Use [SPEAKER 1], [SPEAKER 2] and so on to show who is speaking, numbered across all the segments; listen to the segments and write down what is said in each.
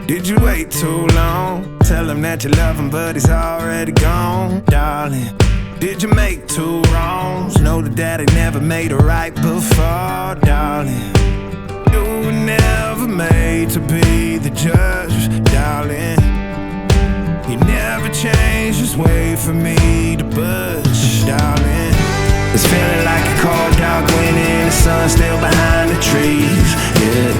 [SPEAKER 1] Did you wait too long? Tell him that you love him, but he's already gone, darling. Did you make two wrongs? Know that daddy never made a right before, darling. You were never made to be the judge, darling. He never changed his way for me to budge, darling. It's feeling like a cold dark wind and the sun still behind the trees, yeah.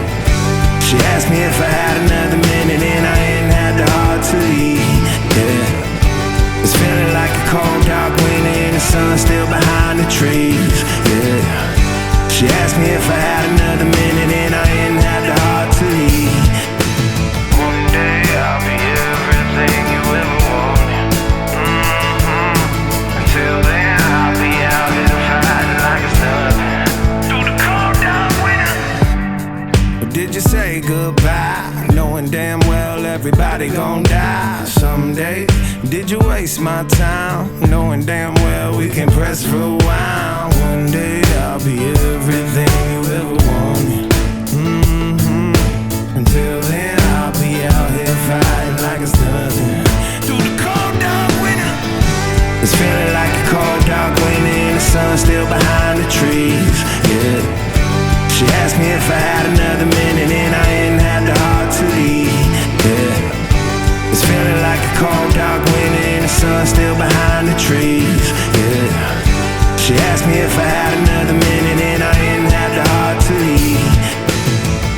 [SPEAKER 1] She asked me if I had another minute and I ain't had the heart to leave, yeah. It's feeling like a cold dark wind and the sun still behind the trees, yeah. She asked me if I had another minute and I ain't had the heart to leave. One day I'll be everything you ever wanted, Until then I'll be out here fighting like it's nothing through the cold dark winter. Did you say goodbye, knowing damn well everybody gon' die someday? Did you waste my time, knowing damn well we can press rewind? One day I'll be everything you ever wanted, Until then I'll be out here fighting like it's nothing through the cold dark winter. It's feeling like a cold dark wind and the sun still behind the trees, yeah. She asked me if I had another minute and I ain't had the heart to leave, yeah. It's feeling like a cold dark wind and the sun still behind the trees, yeah. She asked me if I had another minute and I ain't had the heart to leave.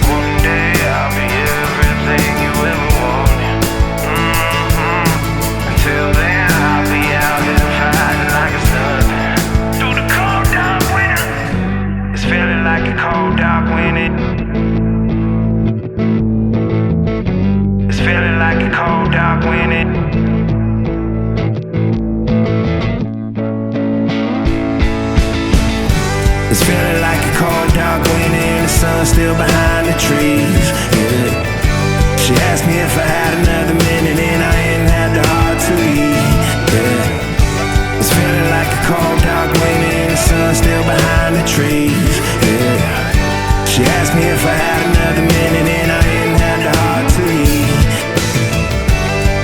[SPEAKER 1] One day I'll be everything you ever wanted, Until then I'll be out here fighting like it's nothing through the cold dark winter. It's feeling like a cold dark winter. It's feeling like a cold dark winter. It's feeling like a cold dark wind and the sun still behind the trees, yeah. She asked me if I had another minute and I ain't had the heart to leave, yeah. It's feeling like a cold dark wind and the sun still behind the trees, yeah. She asked me if I had another minute and I ain't had the heart to leave.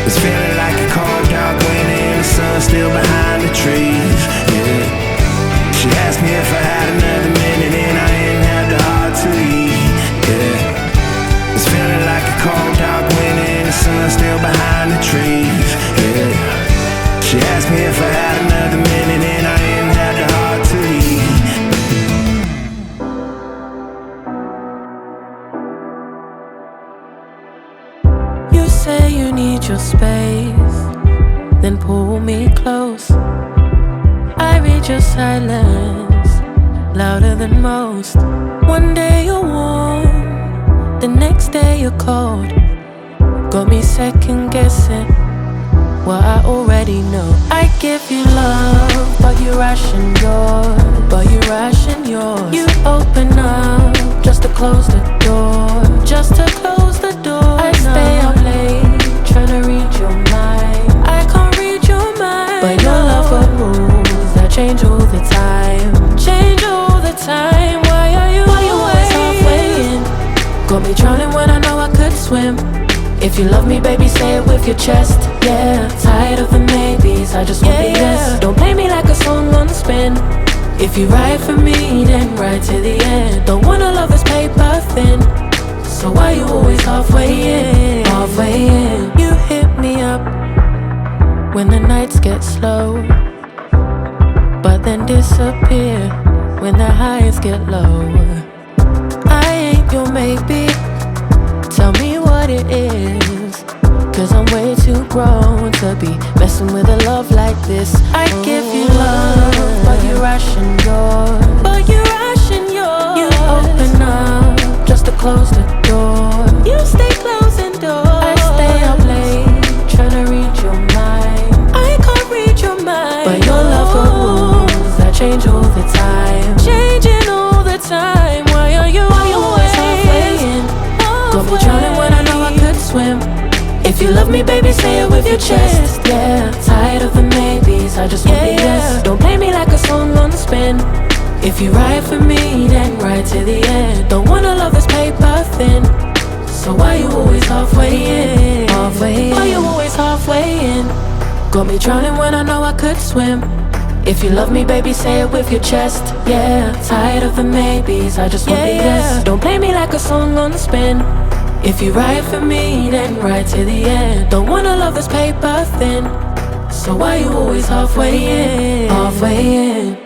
[SPEAKER 1] It's feeling like a cold dark wind and the sun still behind the trees, yeah. She asked me if I had another minute and I ain't had the heart to leave, yeah. It's feeling like a cold dark wind and the sun still behind the trees, yeah. She asked me if I had another minute and I ain't had the heart to leave.
[SPEAKER 2] You say you need your space, then pull me close. I read your silence, louder than most. One day you're warm, the next day you're cold. Got me second guessing what I already know. I give you love, but you ration yours. You open up just to close the door. Just to close the door. I stay up late, tryna read your mind. I can't read your mind, but your love got rules that change all the time. Change all the time. Why are you always halfway in? Got me drowning when I know I could swim. If you love me, baby, say it with your chest, yeah. Tired of the maybes, I just want the yes. Don't play me like a song on spin. If you ride for me, then ride to the end. Don't wanna love this paper thin, so why you always halfway in? Halfway in. You hit me up when the nights get slow, but then disappear when the highs get low. I ain't your maybe, tell me what it is, 'cause I'm way too grown to be messing with a love like this. I give you love, but you ration yours. You open up just to close the door. You stay closing doors. I stay up late, tryna read your mind. I can't read your mind, but your love got rules that change all the time. Changing all the time. Why are you always halfway in? Got me drowning when I know I could swim. If you love me, baby, say it with your chest, yeah. Tired of the maybes, I just want the yes. Don't play me like a song on spin. If you ride for me, then ride to the end. Don't wanna love this paper thin, so why you always halfway in? Got me drowning when I know I could swim. If you love me, baby, say it with your chest. Yeah, tired of the maybes, I just want the yes. Don't play me like a song on the spin. If you ride for me, then ride to the end. Don't wanna love this paper thin. So why you always halfway in? Halfway in.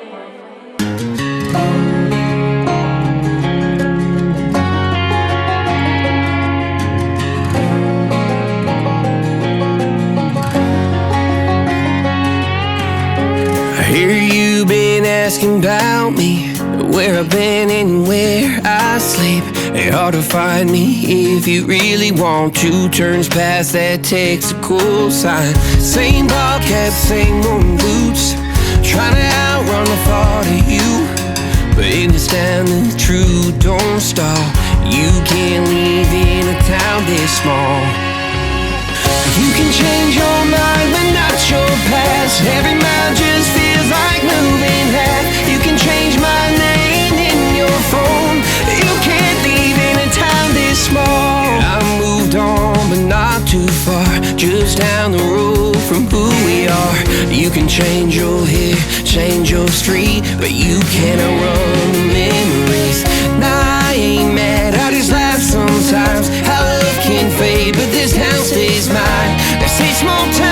[SPEAKER 1] I hear you been asking about me, where I've been and where I sleep. It's hard to find me if you really want to. Turns past that tactical sign. Same ball cap, same old boots, trying to outrun the thought of you. But in this town, the truth don't stop. You can't leave in a town this small. You can change your mind, but not your past. Every mile just feels like moving half. You can change my name in your phone. You can't leave in a town this small. I moved on, but not too far, just down the road from who we are. You can change your hair, change your street, but you cannot run the memories. Nah, I ain't mad, I just laugh sometimes. How love can fade, but this town stays mine. They say small town